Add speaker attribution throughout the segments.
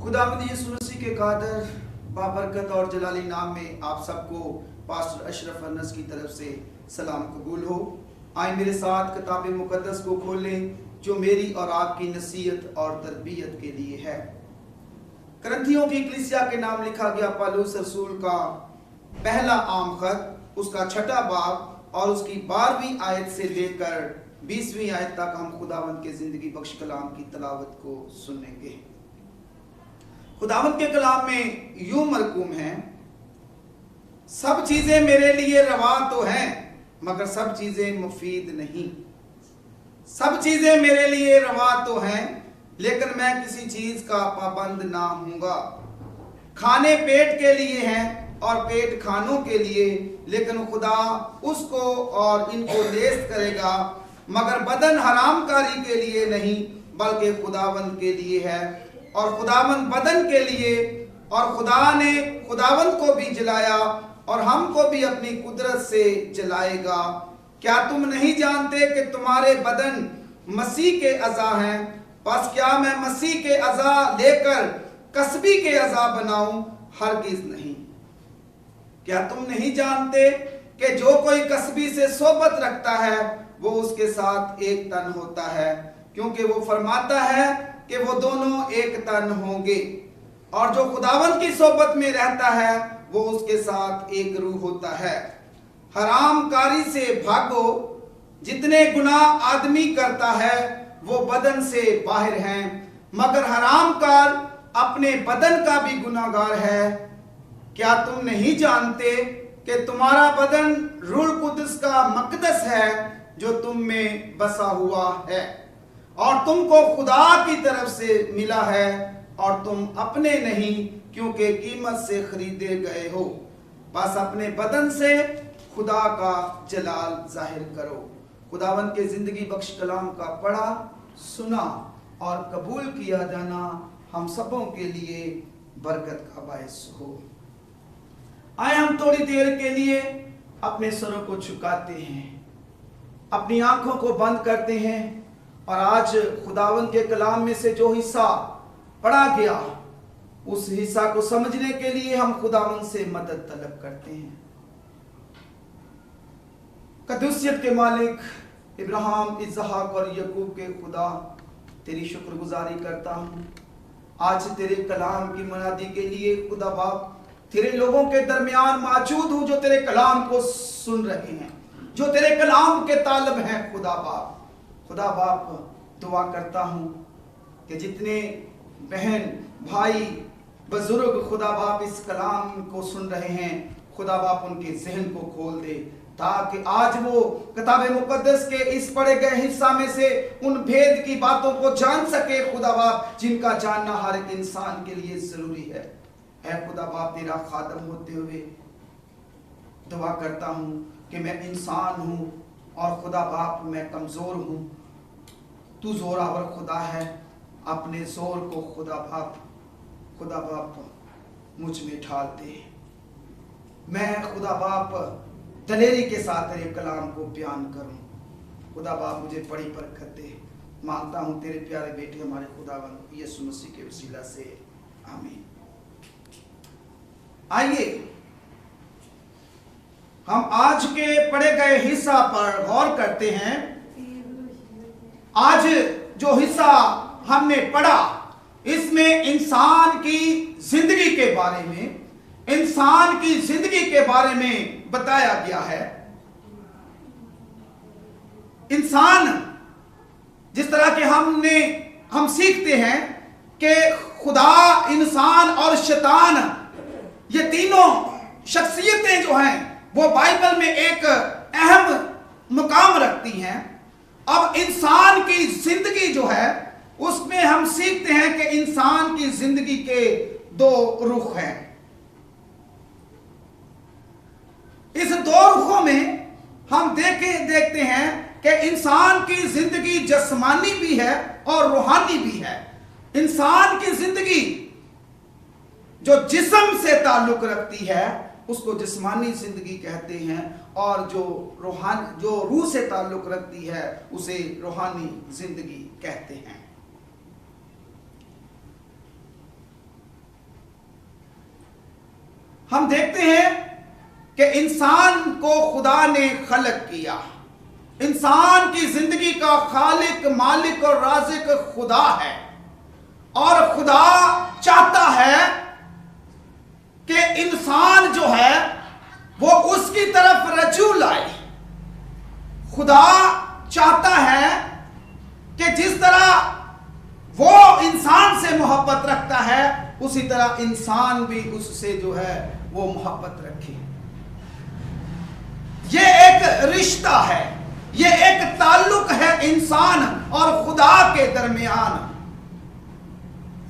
Speaker 1: खुदावंद यीशु मसीह के कादर बाबरकत और जलाली नाम में आप सबको पास्टर अशरफ अनस की तरफ से सलाम कबूल हो। आए मेरे साथ किताब मुकद्दस को खोलें जो मेरी और आपकी नसीहत और तरबियत के लिए है। करंथियों की कलीसिया के नाम लिखा गया पौलुस रसूल का पहला आम खत, उसका 6वां बाब और उसकी 12वीं आयत से लेकर 20वीं आयत तक हम खुदावंद के जिंदगी बख्श कलाम की तलावत को सुनेंगे। खुदावंद के कलाम में यूं मरकूम है, सब चीजें मेरे लिए रवा तो हैं मगर सब चीजें मुफीद नहीं। सब चीजें मेरे लिए रवा तो हैं लेकिन मैं किसी चीज का पाबंद ना हूंगा। खाने पेट के लिए हैं और पेट खानों के लिए, लेकिन खुदा उसको और इनको लेस करेगा। मगर बदन हरामकारी के लिए नहीं बल्कि खुदावंद के लिए है और खुदावंद बदन के लिए। और खुदा ने खुदावंद को भी जलाया और हमको भी अपनी कुदरत से जलाएगा। क्या तुम नहीं जानते कि तुम्हारे बदन मसीह के अज़ा हैं? बस क्या मैं मसीह के अज़ा लेकर कसबी के अज़ा बनाऊं? हरगिज नहीं। क्या तुम नहीं जानते कि जो कोई कसबी से सोबत रखता है वो उसके साथ एक तन होता है, क्योंकि वो फरमाता है कि वो दोनों एक तन होंगे। और जो खुदावंद की सोबत में रहता है वो उसके साथ एक रूह होता है। हरामकारी से भागो। जितने गुनाह आदमी करता है वो बदन से बाहर हैं, मगर हरामकार अपने बदन का भी गुनाहगार है। क्या तुम नहीं जानते कि तुम्हारा बदन रूह कुदस का मकदस है जो तुम में बसा हुआ है और तुमको खुदा की तरफ से मिला है और तुम अपने नहीं क्योंकि कीमत से खरीदे गए हो। बस अपने बदन से खुदा का जलाल जाहिर करो। खुदावंद के जिंदगी बख्श कलाम का पढ़ा, सुना और कबूल किया जाना हम सबों के लिए बरकत का बायस हो। आए हम थोड़ी देर के लिए अपने सरों को झुकाते हैं, अपनी आंखों को बंद करते हैं और आज खुदावंद के कलाम में से जो हिस्सा पढ़ा गया उस हिस्सा को समझने के लिए हम खुदावंद से मदद तलब करते हैं। कदूसियत के मालिक इब्राहिम, इसहाक और यकूब के खुदा, तेरी शुक्रगुजारी करता हूँ आज तेरे कलाम की मुनादी के लिए। खुदा बाप, तेरे लोगों के दरमियान मौजूद हूँ जो तेरे कलाम को सुन रहे हैं, जो तेरे कलाम के तालब हैं। खुदा बाप दुआ करता हूँ कि जितने बहन भाई बुजुर्ग खुदा बाप इस कलाम को सुन रहे हैं, खुदा बाप उनके जहन को खोल दे ताकि आज वो किताब मुकद्दस के इस पढ़े गए हिस्सा में से उन भेद की बातों को जान सके खुदा बाप, जिनका जानना हर एक इंसान के लिए जरूरी है। ऐ खुदा बाप, तेरा खादम होते हुए दुआ करता हूँ कि मैं इंसान हूँ और खुदा बाप मैं कमजोर हूँ। तू जोरावर खुदा है, अपने जोर को खुदा बाप मुझ में ढाल दे। मैं खुदा बाप दलेरी के साथ तेरे कलाम को बयान करूं। खुदा बाप मुझे बड़ी बरकत दे। मांगता हूं तेरे प्यारे बेटे हमारे खुदावंद यीशु मसीह के वसीला से, आमीन। आइए हम आज के पढ़े गए हिस्सा पर गौर करते हैं। आज जो हिस्सा हमने पढ़ा इसमें इंसान की जिंदगी के बारे में, इंसान की जिंदगी के बारे में बताया गया है। इंसान जिस तरह के हम सीखते हैं कि खुदा, इंसान और शैतान, ये तीनों शख्सियतें जो हैं वो बाइबल में एक अहम मुकाम रखती हैं। अब इंसान की जिंदगी जो है उसमें हम सीखते हैं कि इंसान की जिंदगी के दो रुख हैं। इस दो रुखों में हम देखते हैं कि इंसान की जिंदगी जिस्मानी भी है और रूहानी भी है। इंसान की जिंदगी जो जिस्म से ताल्लुक रखती है उसको जिस्मानी जिंदगी कहते हैं, और जो रूह से ताल्लुक रखती है उसे रूहानी जिंदगी कहते हैं। हम देखते हैं कि इंसान को खुदा ने खलक किया। इंसान की जिंदगी का खालिक, मालिक और राज़िक खुदा है, और खुदा चाहता है कि इंसान जो है वो उसकी तरफ रजू लाए। खुदा चाहता है कि जिस तरह वो इंसान से मोहब्बत रखता है, उसी तरह इंसान भी उससे जो है वो मोहब्बत रखे। ये एक रिश्ता है, ये एक ताल्लुक है इंसान और खुदा के दरमियान।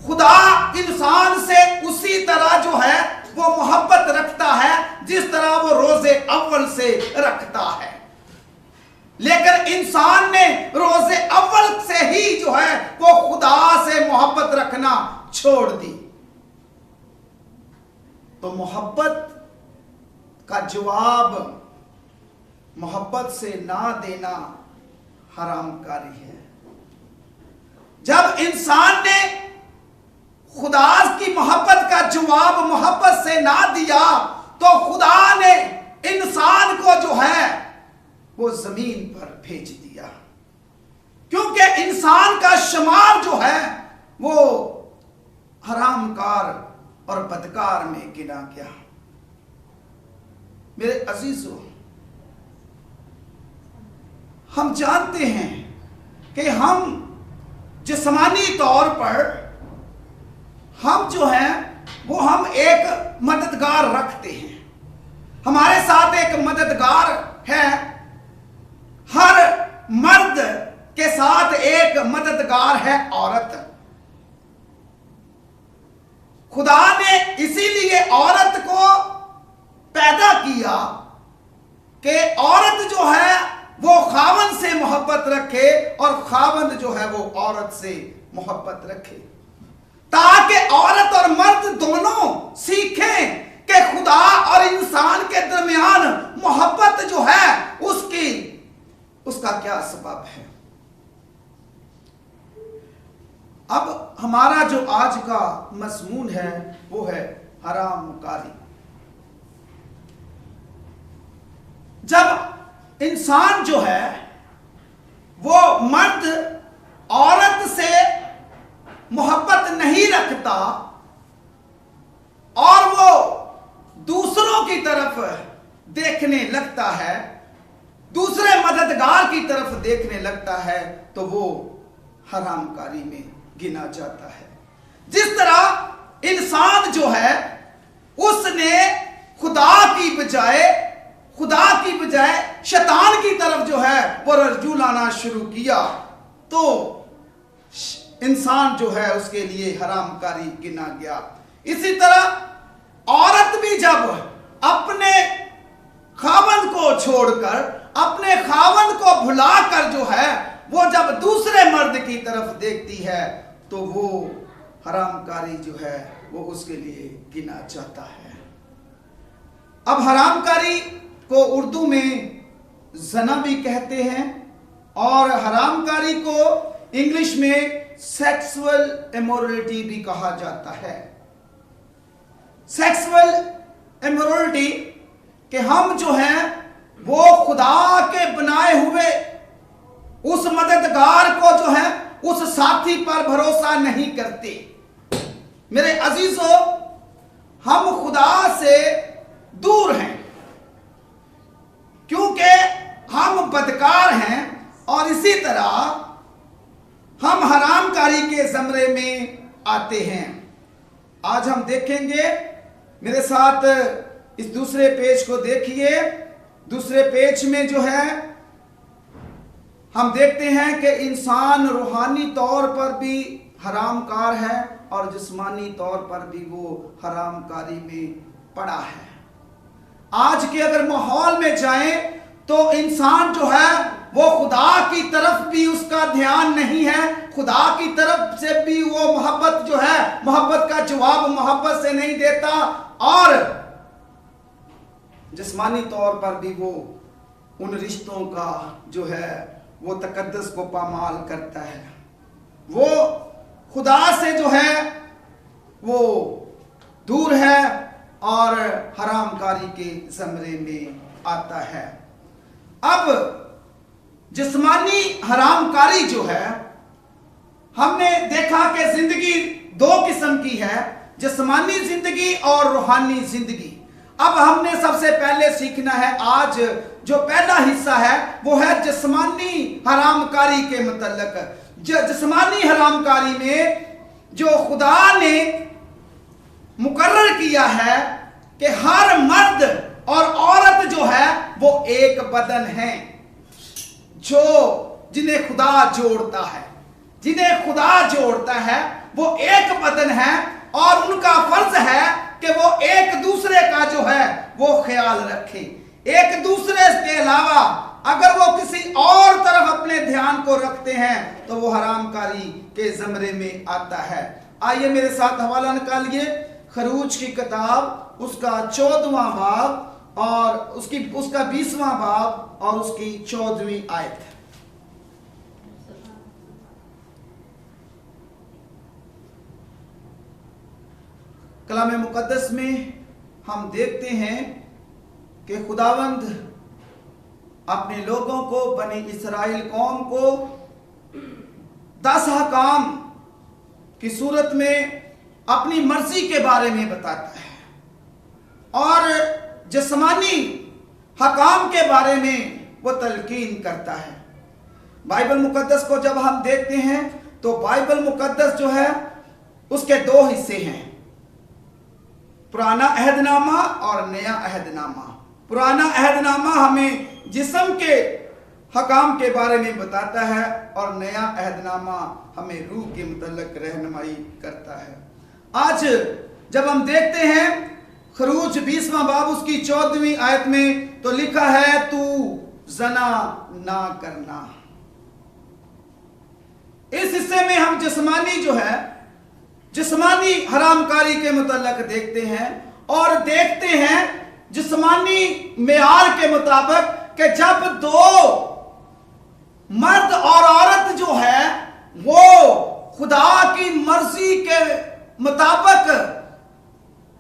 Speaker 1: खुदा इंसान से उसी तरह जो है वो मोहब्बत रखता है जिस तरह वो रोजे अव्वल से रखता है। लेकिन इंसान ने रोजे अव्वल से ही जो है वो खुदा से मोहब्बत रखना छोड़ दी। तो मोहब्बत का जवाब मोहब्बत से ना देना हरामकारी है। जब इंसान ने खुदा की मोहब्बत का जवाब मोहब्बत से ना दिया, तो खुदा ने इंसान को जो है वो जमीन पर भेज दिया, क्योंकि इंसान का शुमार जो है वो हरामकार और बदकार में गिना गया। मेरे अजीजों, हम जानते हैं कि हम जिस्मानी तौर पर हम जो हैं वो हम एक मददगार रखते हैं। हमारे साथ एक मददगार है। हर मर्द के साथ एक मददगार है औरत। खुदा ने इसीलिए औरत को पैदा किया कि औरत जो है वो खावंद से मोहब्बत रखे और खावंद जो है वो औरत से मोहब्बत रखे, ताकि औरत और मर्द दोनों सीखें कि खुदा और इंसान के दरमियान मोहब्बत जो है उसका क्या सबब है। अब हमारा जो आज का मज़मून है वो है हरामकारी। जब इंसान जो है वो मर्द औरत से मोहब्बत नहीं रखता और वो दूसरों की तरफ देखने लगता है, दूसरे मददगार की तरफ देखने लगता है, तो वो हरामकारी में गिना जाता है। जिस तरह इंसान जो है उसने खुदा की बजाय शैतान की तरफ जो है वो रज्जू लाना शुरू किया, तो इंसान जो है उसके लिए हरामकारी गिना गया। इसी तरह औरत भी जब अपने खावंद को छोड़कर, अपने खावंद को भुलाकर जो है वो जब दूसरे मर्द की तरफ देखती है, तो वो हरामकारी जो है वो उसके लिए गिना जाता है। अब हरामकारी को उर्दू में जना भी कहते हैं, और हरामकारी को इंग्लिश में सेक्सुअल इमोरलिटी भी कहा जाता है। सेक्सुअल इमोरलिटी कि हम जो हैं वो खुदा के बनाए हुए उस मददगार को जो है उस साथी पर भरोसा नहीं करते। मेरे अजीजों, हम खुदा से दूर हैं क्योंकि हम बदकार हैं, और इसी तरह हम हरामकारी के ज़मरे में आते हैं। आज हम देखेंगे, मेरे साथ इस दूसरे पेज को देखिए। दूसरे पेज में जो है हम देखते हैं कि इंसान रूहानी तौर पर भी हरामकार है और जिस्मानी तौर पर भी वो हरामकारी में पड़ा है। आज के अगर माहौल में जाएं तो इंसान जो है वो खुदा की तरफ भी उसका ध्यान नहीं है, खुदा की तरफ से भी वो मोहब्बत जो है, मोहब्बत का जवाब मोहब्बत से नहीं देता, और जिस्मानी तौर पर भी वो उन रिश्तों का जो है वो तकद्दस को पामाल करता है। वो खुदा से जो है वो दूर है और हरामकारी के ज़मरे में आता है। अब जिस्मानी हरामकारी जो है, हमने देखा कि जिंदगी दो किस्म की है, जिस्मानी जिंदगी और रूहानी जिंदगी। अब हमने सबसे पहले सीखना है, आज जो पहला हिस्सा है वो है जिस्मानी हरामकारी के मतलब। जिस्मानी हरामकारी में जो खुदा ने मुकर्रर किया है कि हर मर्द और औरत जो है वो एक बदन है, जो जिन्हें खुदा जोड़ता है, जिन्हें खुदा जोड़ता है वो एक बदन है, और उनका फर्ज है कि वो एक दूसरे का जो है वो ख्याल रखें। एक दूसरे के अलावा अगर वो किसी और तरफ अपने ध्यान को रखते हैं तो वो हरामकारी के ज़मरे में आता है। आइए मेरे साथ हवाला निकालिए, खरूज की किताब उसका 14वां बाब और उसका 20वां बाब और उसकी 14वीं आयत। कलाम मुकद्दस में हम देखते हैं कि खुदावंद अपने लोगों को, बनी इसराइल कौम को 10 हकाम की सूरत में अपनी मर्जी के बारे में बताता है, और जिस्मानी हकाम के बारे में वो तलकीन करता है। बाइबल मुकद्दस को जब हम देखते हैं तो बाइबल मुकद्दस जो है उसके 2 हिस्से हैं, पुराना अहदनामा और नया अहदनामा। पुराना अहदनामा हमें जिस्म के हकाम के बारे में बताता है और नया अहदनामा हमें रूह के मुतल्लिक रहनुमाई करता है। आज जब हम देखते हैं खरूज 20वां बाब उसकी 14वीं आयत में, तो लिखा है तू जना ना करना। इस हिस्से में हम जिस्मानी जो है, जिस्मानी हरामकारी के मुतल्लिक देखते हैं, और देखते हैं जिस्मानी मेयार के मुताबिक कि जब 2 मर्द और औरत जो है वो खुदा की मर्जी के मुताबिक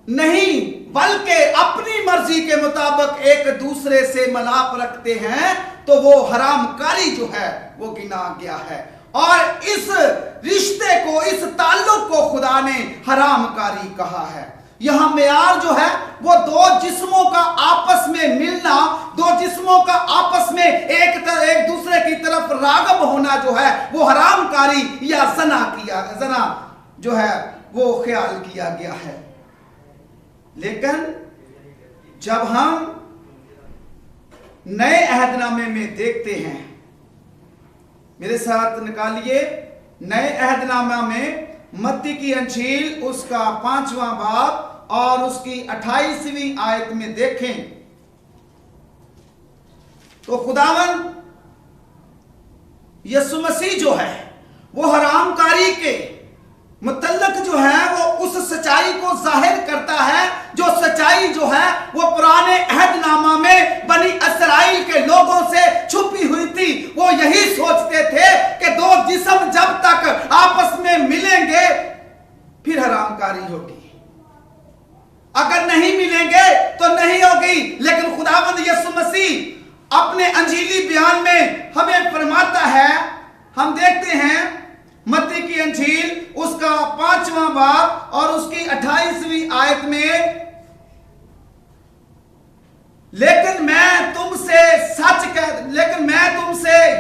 Speaker 1: नहीं बल्कि अपनी मर्जी के मुताबिक एक दूसरे से मिलाप रखते हैं, तो वो हरामकारी जो है वो गिना गया है। और इस रिश्ते को, इस ताल्लुक को खुदा ने हरामकारी कहा है। यहां मेयार जो है वो 2 जिस्मों का आपस में मिलना, 2 जिस्मों का आपस में एक दूसरे की तरफ रागब होना जो है वो हरामकारी या जना जो है वो ख्याल किया गया है। लेकिन जब हम नए अहदनामे में देखते हैं, मेरे साथ निकालिए नए अहदनामा में मत्ती की अंजील उसका 5वां बाब और उसकी 28वीं आयत में देखें तो खुदावन यीशु मसीह जो है वो हरामकारी के मुतल्लक जो है वो उस सच्चाई को जाहिर करता है, जो सच्चाई जो है वो पुराने अहदनामा में बनी इसराइल के लोगों से छुपी हुई थी। वो यही सोचते थे कि 2 जिस्म जब तक आपस में मिलेंगे फिर हरामकारी होगी, अगर नहीं मिलेंगे तो नहीं होगी। लेकिन खुदावंद यीशु मसीह अपने अंजीली बयान में हमें फरमाता है, हम देखते हैं मत्ती की अंजील उसका 5वां बाब और उसकी 28वीं आयत में, लेकिन मैं तुमसे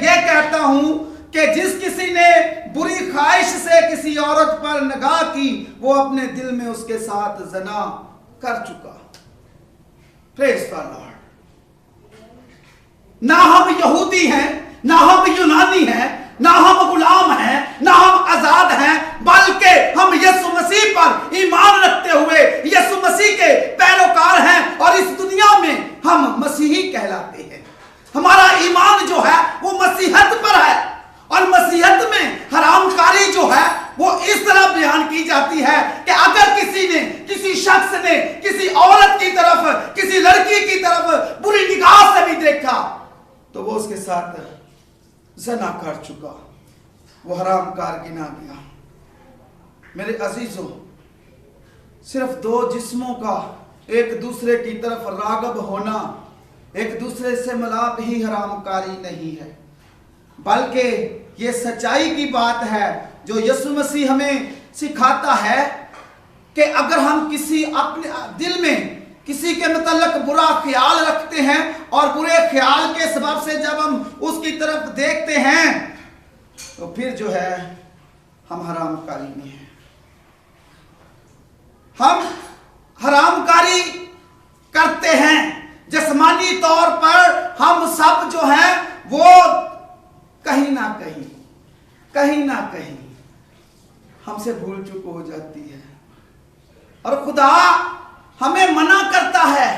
Speaker 1: यह कहता हूं कि जिस किसी ने बुरी ख्वाहिश से किसी औरत पर निगाह की वो अपने दिल में उसके साथ जना कर चुका। Praise the Lord. ना हम यहूदी हैं, ना हम यूनानी हैं, ना हम गुलाम हैं, ना हम आजाद हैं, बल्कि हम यीशु मसीह पर ईमान रखते हुए यीशु मसीह के पैरोकार हैं और इस दुनिया में हम मसीही कहलाते हैं। हमारा ईमान जो है वो मसीहत पर है, और मसीहत में हरामकारी जो है वो इस तरह बयान की जाती है कि अगर किसी शख्स ने किसी औरत की तरफ, किसी लड़की की तरफ बुरी निगाह से भी देखा तो वो उसके साथ ज़ना कर चुका, वो हरामकार गिना गया। मेरे अजीजों, सिर्फ 2 जिस्मों का एक दूसरे की तरफ रागब होना, एक दूसरे से मिलाप ही हरामकारी नहीं है, बल्कि ये सच्चाई की बात है जो यीशु मसीह हमें सिखाता है कि अगर हम किसी अपने दिल में किसी के मतलब बुरा ख्याल रखते हैं और बुरे ख्याल के सबब से जब हम उसकी तरफ देखते हैं तो फिर जो है हम हरामकारी में हैं। हम हरामकारी करते हैं। जिस्मानी तौर पर हम सब जो है वो कहीं ना कहीं हमसे भूल चूक हो जाती है और खुदा हमें मना करता है।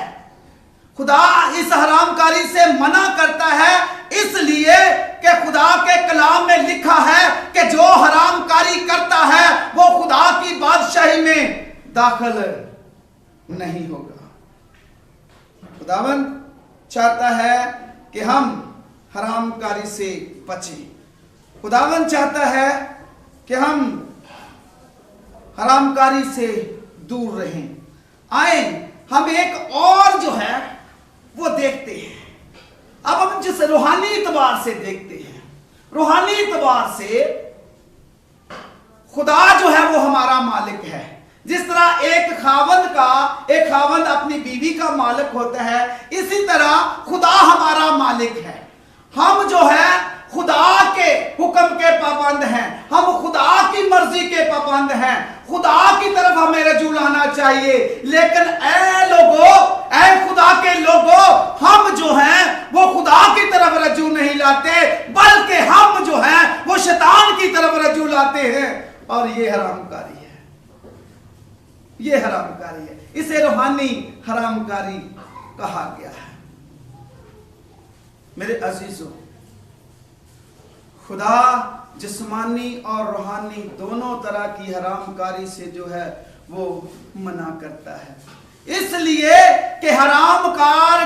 Speaker 1: खुदा इस हरामकारी से मना करता है इसलिए कि खुदा के कलाम में लिखा है कि जो हरामकारी करता है वो खुदा की बादशाही में दाखिल नहीं होगा। खुदावंद चाहता है कि हम हरामकारी से बचें। खुदावंद चाहता है कि हम हरामकारी से दूर रहें। आए हम एक और जो है वो देखते हैं। अब हम जिस रूहानी एतबार से देखते हैं, रूहानी एतबार से खुदा जो है वो हमारा मालिक है। जिस तरह एक खावंद अपनी बीवी का मालिक होता है, इसी तरह खुदा हमारा मालिक है। हम जो है खुदा के हुक्म के पाबंद हैं, हम खुदा की मर्जी के पाबंद हैं। खुदा की तरफ हमें रजू लाना चाहिए। लेकिन ऐ खुदा के लोगों, हम जो हैं वो खुदा की तरफ रजू नहीं लाते, बल्कि हम जो हैं वो शैतान की तरफ रजू लाते हैं। और ये हरामकारी है, ये हरामकारी है। इसे रूहानी हरामकारी कहा गया है। मेरे अजीजों, खुदा जिस्मानी और रूहानी दोनों तरह की हरामकारी से जो है वो मना करता है, इसलिए कि हरामकार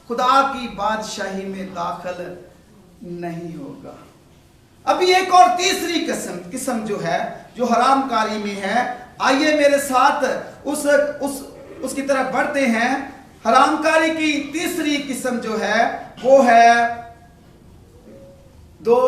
Speaker 1: खुदा की बादशाही में दाखिल नहीं होगा। अभी एक और तीसरी किस्म जो है जो हरामकारी में है, आइए मेरे साथ उसकी तरफ बढ़ते हैं। हरामकारी की तीसरी किस्म जो है वो है दो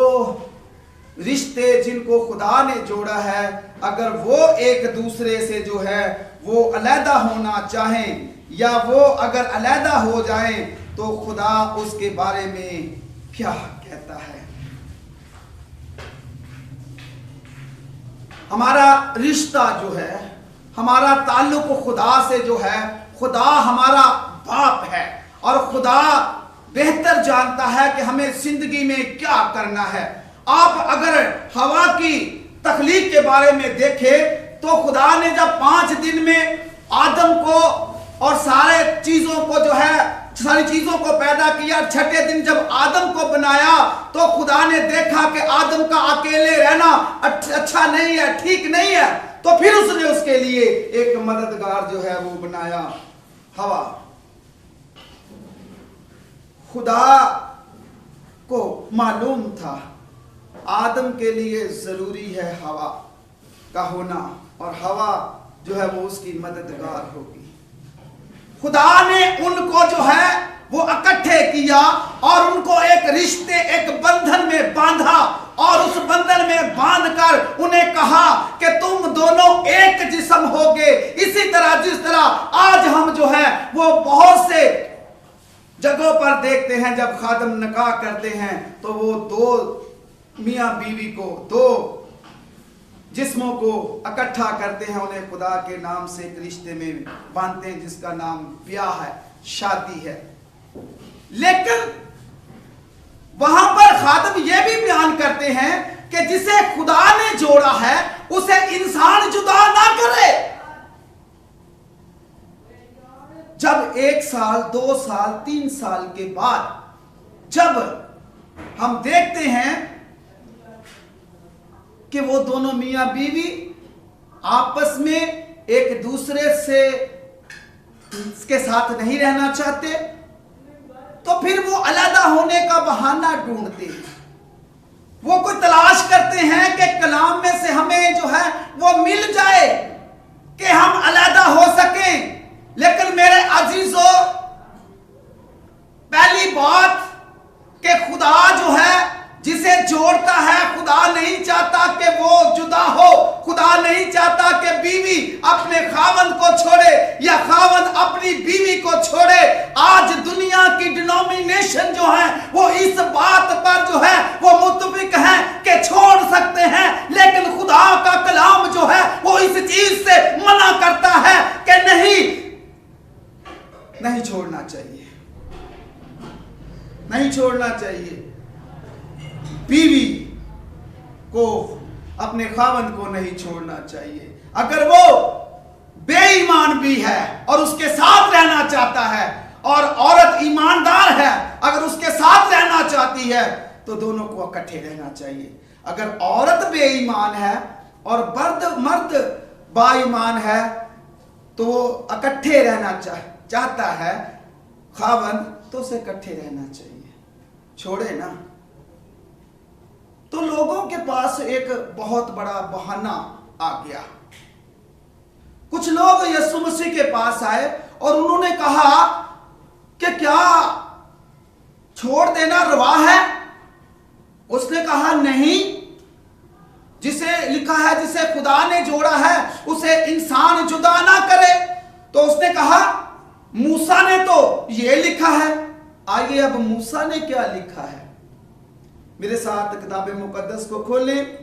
Speaker 1: रिश्ते जिनको खुदा ने जोड़ा है, अगर वो एक दूसरे से जो है वो अलहदा होना चाहें या वो अगर अलहदा हो जाएं तो खुदा उसके बारे में क्या कहता है। हमारा रिश्ता जो है, हमारा ताल्लुक खुदा से जो है, खुदा हमारा बाप है और खुदा बेहतर जानता है कि हमें जिंदगी में क्या करना है। आप अगर हवा की तख्लीक के बारे में देखें तो खुदा ने जब 5 दिन में आदम को और सारी चीजों को पैदा किया, छठे दिन जब आदम को बनाया तो खुदा ने देखा कि आदम का अकेले रहना अच्छा नहीं है, ठीक नहीं है, तो फिर उसने उसके लिए एक मददगार जो है वो बनाया, हवा। खुदा को मालूम था आदम के लिए जरूरी है हवा का होना और हवा जो है वो उसकी मददगार होगी। खुदा ने उनको जो है वो इकट्ठे किया और उनको एक रिश्ते, एक बंधन में बांधा और उस बंधन में बांधकर उन्हें कहा कि तुम दोनों एक जिस्म होगे। इसी तरह जिस तरह आज हम जो है वो बहुत से जगहों पर देखते हैं जब खादम निकाह करते हैं तो वो दो मियां बीवी को, दो जिस्मों को इकट्ठा करते हैं, उन्हें खुदा के नाम से एक रिश्ते में बांधते हैं जिसका नाम ब्याह है, शादी है। लेकिन वहां पर खादम यह भी बयान करते हैं कि जिसे खुदा ने जोड़ा है उसे इंसान जुदा ना करे। जब 1 साल, 2 साल, 3 साल के बाद जब हम देखते हैं कि वो दोनों मियां बीवी आपस में एक दूसरे से के साथ नहीं रहना चाहते तो फिर वो अलहदा होने का बहाना ढूंढते हैं। वो कोई तलाश करते हैं कि कलाम में से हमें जो है वो मिल जाए कि हम अलहदा हो सकें। लेकिन मेरे अपने खावंद को छोड़े या खावंद अपनी बीवी को छोड़े। आज दुनिया की डिनोमिनेशन जो है वो इस बात पर जो है वो मुत्तफिक है कि छोड़ सकते हैं, लेकिन खुदा का कलाम जो है वो इस चीज से मना करता है कि नहीं छोड़ना चाहिए, नहीं छोड़ना चाहिए। बीवी को अपने खावंद को नहीं छोड़ना चाहिए। अगर वो बेईमान भी है और उसके साथ रहना चाहता है और औरत ईमानदार है, अगर उसके साथ रहना चाहती है तो दोनों को इकट्ठे रहना चाहिए। अगर औरत बेईमान है और मर्द बाईमान है तो वो इकट्ठे रहना चाहता है खावंद, तो उसे इकट्ठे रहना चाहिए, छोड़े ना। तो लोगों के पास एक बहुत बड़ा बहाना आ गया। कुछ लोग यीशु मसीह के पास आए और उन्होंने कहा कि क्या छोड़ देना रवा है? उसने कहा नहीं, जिसे लिखा है जिसे खुदा ने जोड़ा है उसे इंसान जुदा ना करे। तो उसने कहा मूसा ने तो ये लिखा है। आइए अब मूसा ने क्या लिखा है, मेरे साथ किताब मुकद्दस को खोलें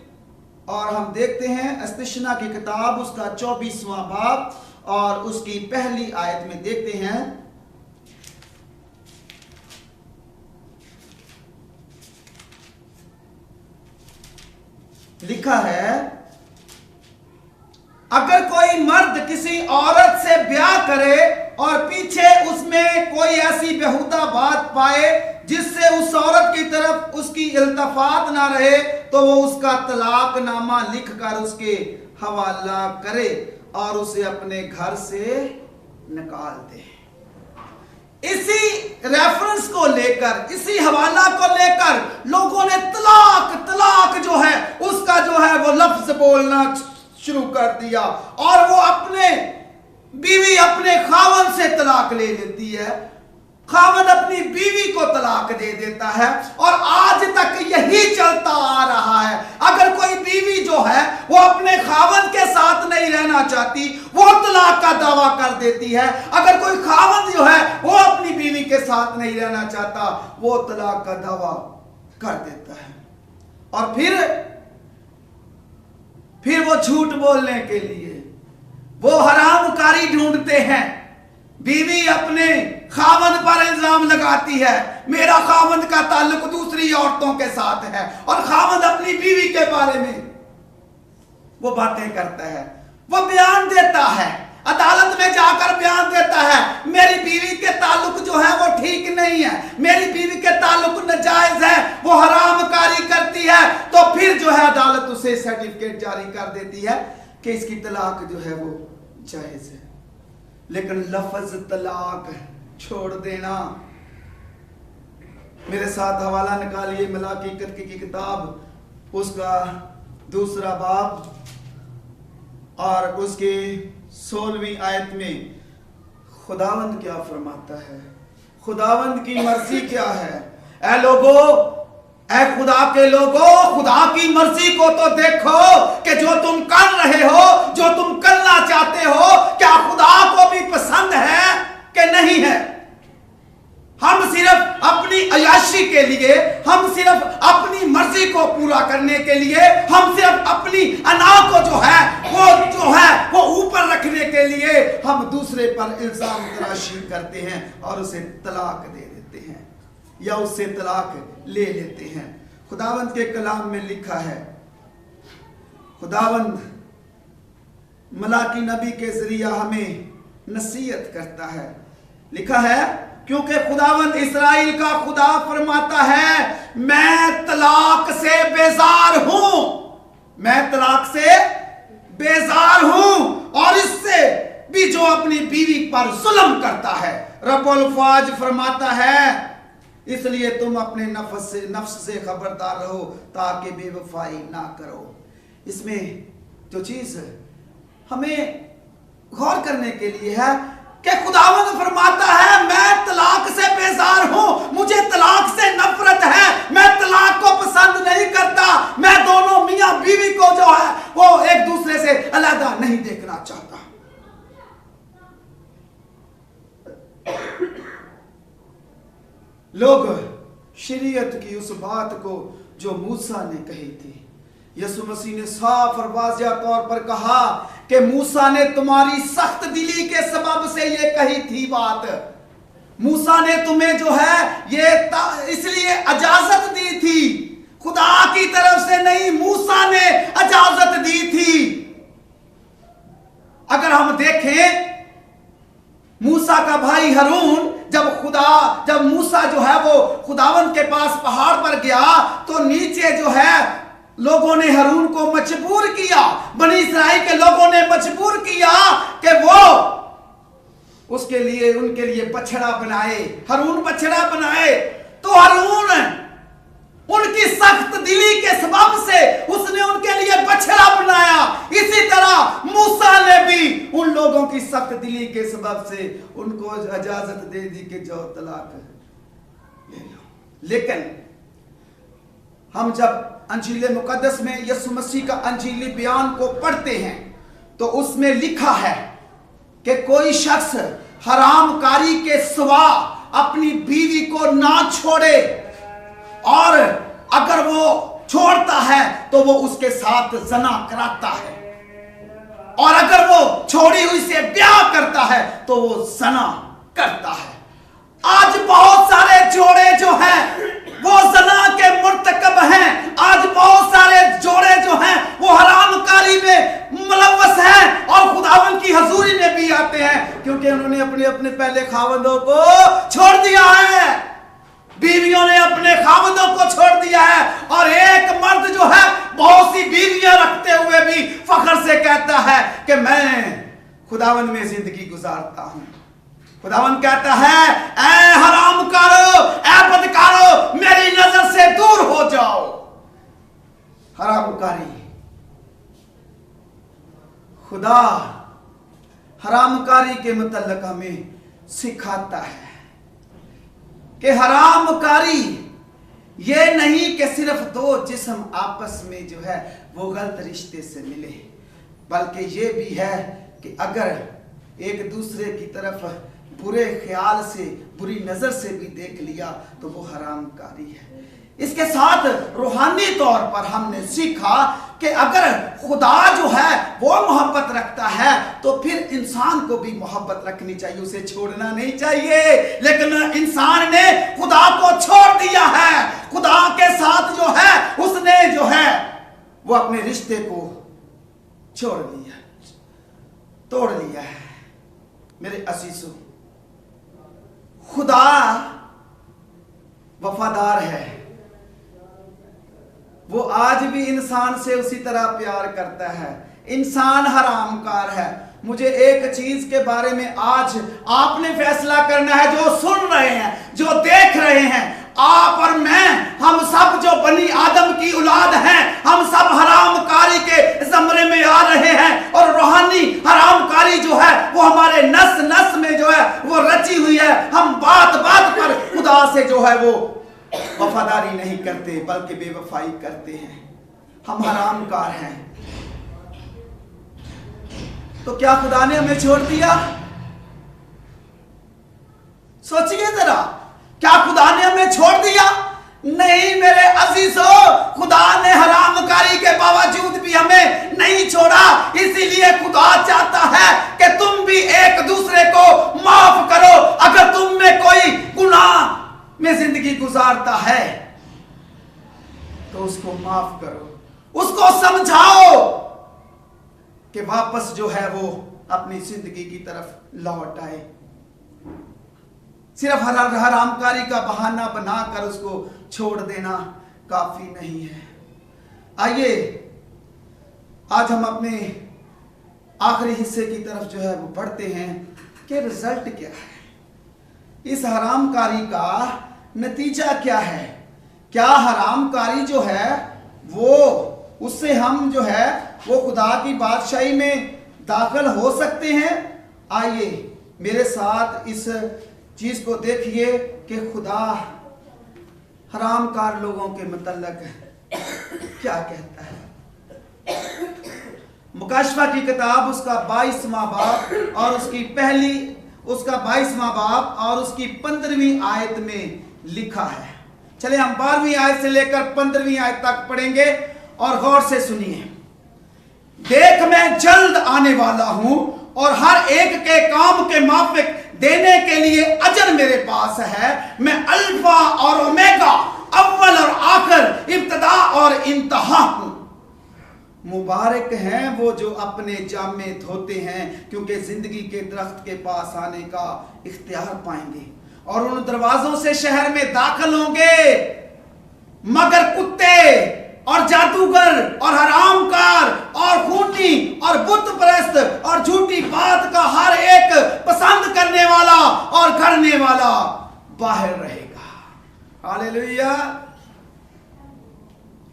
Speaker 1: और हम देखते हैं अस्तिशना की किताब उसका 24वां बाब और उसकी पहली आयत में देखते हैं। लिखा है, अगर कोई मर्द किसी औरत से ब्याह करे और पीछे उसमें कोई ऐसी बेहुदा बात पाए जिससे उस औरत की तरफ उसकी इल्तफात ना रहे, तो वो उसका तलाकनामा लिखकर उसके हवाला करे और उसे अपने घर से निकाल दे। इसी रेफरेंस को लेकर, इसी हवाला को लेकर लोगों ने तलाक जो है उसका जो है वो लफ्ज बोलना शुरू कर दिया और वो अपने बीवी अपने खावंद से तलाक ले लेती है, खावंद अपनी बीवी को तलाक दे देता है और आज तक यही चलता आ रहा है। अगर कोई बीवी जो है वो अपने खावंद के साथ नहीं रहना चाहती वो तलाक का दावा कर देती है। अगर कोई खावंद जो है वो अपनी बीवी के साथ नहीं रहना चाहता वो तलाक का दावा कर देता है। और फिर वो झूठ बोलने के लिए वो हरामकारी ढूंढते हैं। बीवी अपने खावंद पर इल्जाम लगाती है, मेरा खावंद का ताल्लुक दूसरी औरतों के साथ है, और खावंद अपनी बीवी के बारे में वो बातें करता है, वो बयान देता है, अदालत में जाकर बयान देता है, मेरी बीवी के ताल्लुक जो है वो ठीक नहीं है, मेरी बीवी के ताल्लुक नाजायज है, वो हरामकारी करती है। तो फिर जो है अदालत उसे सर्टिफिकेट जारी कर देती है कि इसकी तलाक जो है वो जायज है। लेकिन लफ्ज तलाक, छोड़ देना, मेरे साथ हवाला निकालिए मलाकी की किताब उसका 2 बाब और उसके 16वीं आयत में खुदावंद क्या फरमाता है, खुदावंद की मर्जी क्या है। ऐ लोगों, ऐ खुदा के लोगों, खुदा की मर्जी को तो देखो कि जो तुम कर रहे हो, जो तुम करना चाहते हो, क्या खुदा को भी पसंद है कि नहीं है। हम सिर्फ अपनी अयाशी के लिए, हम सिर्फ अपनी मर्जी को पूरा करने के लिए, हम सिर्फ अपनी अना को जो है वो ऊपर रखने के लिए हम दूसरे पर इल्जाम तराशी करते हैं और उसे तलाक दे देते हैं या उससे तलाक ले लेते हैं। खुदावंद के कलाम में लिखा है, खुदावंद मलाकी नबी के जरिया हमें नसीहत करता है। लिखा है, क्योंकि खुदावंद इस्राएल का खुदा फरमाता है, मैं तलाक से बेजार हूं, मैं तलाक से बेजार हूं और इससे भी जो अपनी बीवी पर जुल्म करता है। रब्बुल फाज फरमाता है, इसलिए तुम अपने नफ्स से खबरदार रहो ताकि बेवफाई ना करो। इसमें जो चीज हमें गौर करने के लिए है कि खुदावंद फरमाता है, मैं तलाक से बेजार हूं, मुझे तलाक से नफरत है, मैं तलाक को पसंद नहीं करता, मैं दोनों मियां बीवी को जो है वो एक दूसरे से अलग नहीं देखना चाहता। लोग शरीयत की उस बात को जो मूसा ने कही थी, यीशु मसीह ने साफ और वाज़िह तौर पर कहा कि मूसा ने तुम्हारी सख्त दिली के सबब से ये कही थी बात। मूसा ने तुम्हें जो है ये इसलिए इजाजत दी थी, खुदा की तरफ से नहीं, मूसा ने इजाजत दी थी। अगर हम देखें मूसा का भाई हारून, जब मूसा जो है वो खुदावंद के पास पहाड़ पर गया तो नीचे जो है लोगों ने हारून को मजबूर किया, बनी इस्राएल के लोगों ने मजबूर किया कि वो उसके लिए उनके लिए बछड़ा बनाए, हारून बछड़ा बनाए। तो हारून उनकी सख्त दिली के सबब से उसने उनके लिए बछड़ा बनाया। इसी तरह मूसा ने भी उन लोगों की सख्त दिली के सबब से उनको इजाजत दे दी कि जाओ तलाक ले लो। लेकिन हम जब अंजील मुकद्दस में यीशु मसीह का अंजीली बयान को पढ़ते हैं तो उसमें लिखा है कि कोई शख्स हरामकारी के सिवा अपनी बीवी को ना छोड़े, और अगर वो छोड़ता है तो वो उसके साथ जना कराता है, और अगर वो छोड़ी हुई से ब्याह करता है तो वो जना करता है। आज बहुत सारे जोड़े जो हैं वो जना के मुर्तकब हैं। आज बहुत सारे जोड़े जो हैं वो हरामकारी में मुलव्वस हैं और खुदावंद की हजूरी में भी आते हैं, क्योंकि उन्होंने अपने अपने पहले खावंदों को छोड़ दिया है। बीवियों ने अपने खावंदों को छोड़ दिया है, और एक मर्द जो है बहुत सी बीवियां रखते हुए भी फख्र से कहता है कि मैं खुदावंद में जिंदगी गुजारता हूं। खुदावंद कहता है, ऐ हरामकारो, ऐ बदकारो, मेरी नजर से दूर हो जाओ। हरामकारी, खुदा हरामकारी के मतलब हमें सिखाता है कि हरामकारी ये नहीं कि सिर्फ दो जिस्म आपस में जो है वो गलत रिश्ते से मिले, बल्कि ये भी है कि अगर एक दूसरे की तरफ बुरे ख्याल से, बुरी नजर से भी देख लिया तो वो हरामकारी है। इसके साथ रूहानी तौर पर हमने सीखा कि अगर खुदा जो है वो मोहब्बत रखता है तो फिर इंसान को भी मोहब्बत रखनी चाहिए, उसे छोड़ना नहीं चाहिए। लेकिन इंसान ने खुदा को छोड़ दिया है, खुदा के साथ जो है उसने जो है वो अपने रिश्ते को छोड़ लिया, तोड़ लिया है। मेरे अजीजों, खुदा वफादार है, वो आज भी इंसान से उसी तरह प्यार करता है। इंसान हरामकार है। मुझे एक चीज के बारे में आज आपने फैसला करना है, जो सुन रहे हैं, जो देख रहे हैं, आप और मैं, हम सब जो बनी आदम की औलाद हैं, हम सब हरामकारी के ज़मरे में आ रहे हैं, और रूहानी हरामकारी जो है वो हमारे नस नस में जो है वो रची हुई है। हम बात बात पर खुदा से जो है वो वफादारी नहीं करते बल्कि बेवफाई करते हैं। हम हरामकार हैं। तो क्या खुदा ने हमें छोड़ दिया? सोचिए जरा, क्या खुदा ने हमें छोड़ दिया? नहीं मेरे अजीजों, खुदा ने हरामकारी के बावजूद भी हमें नहीं छोड़ा। इसीलिए खुदा चाहता है कि तुम भी एक दूसरे को माफ करो। अगर तुम में कोई गुनाह में जिंदगी गुजारता है तो उसको माफ करो, उसको समझाओ कि वापस जो है वो अपनी जिंदगी की तरफ लौट आए। सिर्फ हरामकारी का बहाना बनाकर उसको छोड़ देना काफी नहीं है। आइए आज हम अपने आखिरी हिस्से की तरफ जो है वो बढ़ते हैं कि रिजल्ट क्या है, इस हरामकारी का नतीजा क्या है। क्या हरामकारी जो है वो उससे हम जो है वो खुदा की बादशाही में दाखिल हो सकते हैं? आइए मेरे साथ इस चीज को देखिए कि खुदा हरामकार लोगों के मतलब क्या कहता है। मुकाशफा की किताब उसका 22वां बाब और उसकी 22वां बाब और उसकी 15वीं आयत में लिखा है। चले हम 12वीं आयत से लेकर 15वीं आयत तक पढ़ेंगे और गौर से सुनिए। देख मैं जल्द आने वाला हूं और हर एक के काम के माफिक देने के लिए अजर मेरे पास है। मैं अल्फा और ओमेगा, अव्वल और आखिर, इब्तदा और इंतहा हूं। मुबारक हैं वो जो अपने जामे धोते हैं, क्योंकि जिंदगी के दरख्त के पास आने का इख्तियार पाएंगे। और उन दरवाजों से शहर में दाखिल होंगे, मगर कुत्ते और जादूगर और हरामकार और खूनी और बुत परस्त और झूठी बात का हर एक पसंद करने वाला और करने वाला बाहर रहेगा। हालेलुया।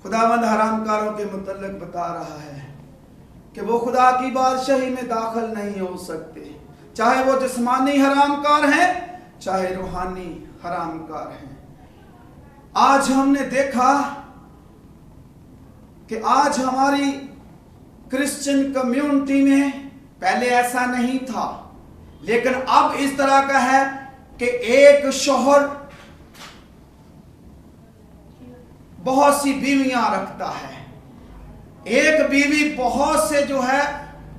Speaker 1: खुदावंद हरामकारों के मुतल्लिक बता रहा है कि वो खुदा की बादशाही में दाखिल नहीं हो सकते, चाहे वो जिस्मानी हरामकार हैं चाहे रूहानी हरामकार हैं। आज हमने देखा कि आज हमारी क्रिश्चियन कम्युनिटी में, पहले ऐसा नहीं था, लेकिन अब इस तरह का है कि एक शौहर बहुत सी बीवियां रखता है। एक बीवी बहुत से जो है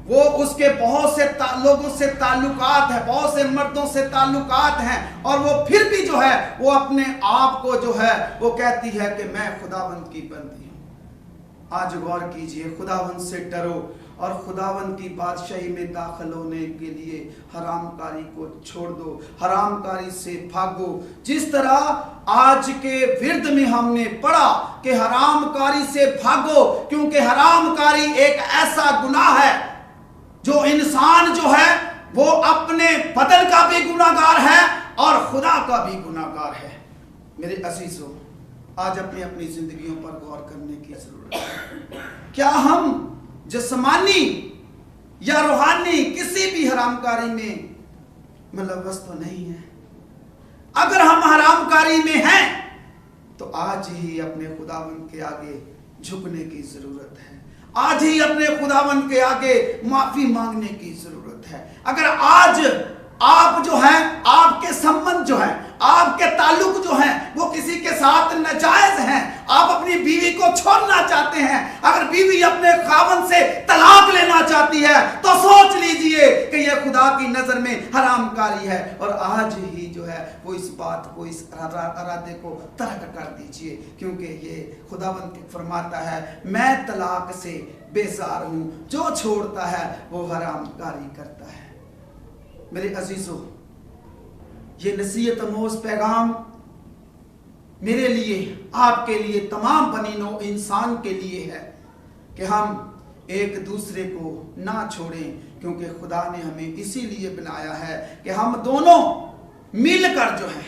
Speaker 1: वो उसके बहुत से लोगों से ताल्लुकात है, बहुत से मर्दों से ताल्लुकात हैं, और वो फिर भी जो है वो अपने आप को जो है वो कहती है कि मैं खुदावंद की बंदी हूं। आज गौर कीजिए, खुदावंद से डरो और खुदावंद की बादशाही में दाखिल होने के लिए हरामकारी को छोड़ दो, हरामकारी से भागो। जिस तरह आज के विर्द में हमने पढ़ा कि हरामकारी से भागो, क्योंकि हरामकारी एक ऐसा गुनाह है जो इंसान जो है वो अपने बदन का भी गुनाहगार है और खुदा का भी गुनाहगार है। मेरे अजीजों, आज अपनी अपनी जिंदगियों पर गौर करने की जरूरत है। क्या हम जिस्मानी या रूहानी किसी भी हरामकारी में मुलव्वस तो नहीं है? अगर हम हरामकारी में हैं तो आज ही अपने खुदावंद के आगे झुकने की जरूरत है। आज ही अपने खुदावंद के आगे माफी मांगने की जरूरत है। अगर आज आप जो हैं, आपके संबंध जो हैं, आपके ताल्लुक जो हैं वो किसी के साथ नाजायज हैं, आप अपनी बीवी को छोड़ना चाहते हैं, अगर बीवी अपने खावंद से तलाक लेना चाहती है तो सोच लीजिए कि यह खुदा की नजर में हरामकारी है। और आज ही जो है वो इस बात को, इस इरादे को तर्क कर दीजिए, क्योंकि ये खुदावंद फरमाता है मैं तलाक से बेजार हूं, जो छोड़ता है वो हरामकारी करता है। मेरे अजीजों, ये नसीहत अमोज़ पैगाम मेरे लिए, आपके लिए, तमाम बनी नौ इंसान के लिए है कि हम एक दूसरे को ना छोड़ें, क्योंकि खुदा ने हमें इसीलिए बनाया है कि हम दोनों मिलकर जो है,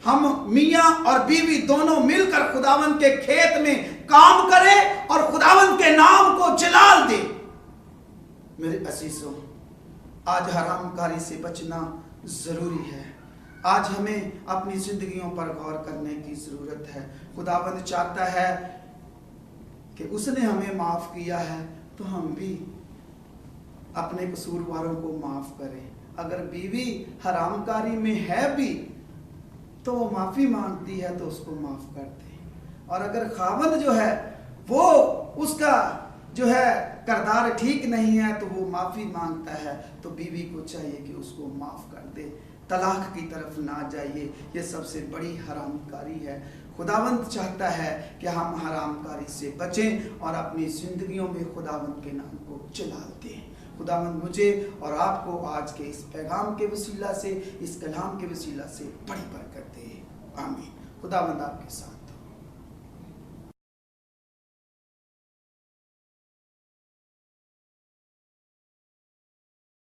Speaker 1: हम मियाँ और बीवी दोनों मिलकर खुदावंद के खेत में काम करें और खुदावंद के नाम को जलाल दे। मेरे अजीजों, आज हरामकारी से बचना जरूरी है। आज हमें अपनी जिंदगियों पर गौर करने की जरूरत है। खुदावंद चाहता है कि उसने हमें माफ किया है तो हम भी अपने कसूरवारों को माफ करें। अगर बीवी हरामकारी में है भी तो वो माफी मांगती है तो उसको माफ कर दें। और अगर खावंद जो है वो उसका जो है करदार ठीक नहीं है तो वो माफी मांगता है, तो बीवी को चाहिए कि उसको माफ कर दे, तलाक की तरफ ना जाइए। ये सबसे बड़ी हरामकारी है। खुदावंद चाहता है कि हम हरामकारी से बचें और अपनी जिंदगियों में खुदावंद के नाम को जलाल दें। खुदावंद मुझे और आपको आज के इस पैगाम के वसीला से, इस कलाम के वसीला से बड़ी बरकत दे। आमीन। खुदावंद आपके साथ।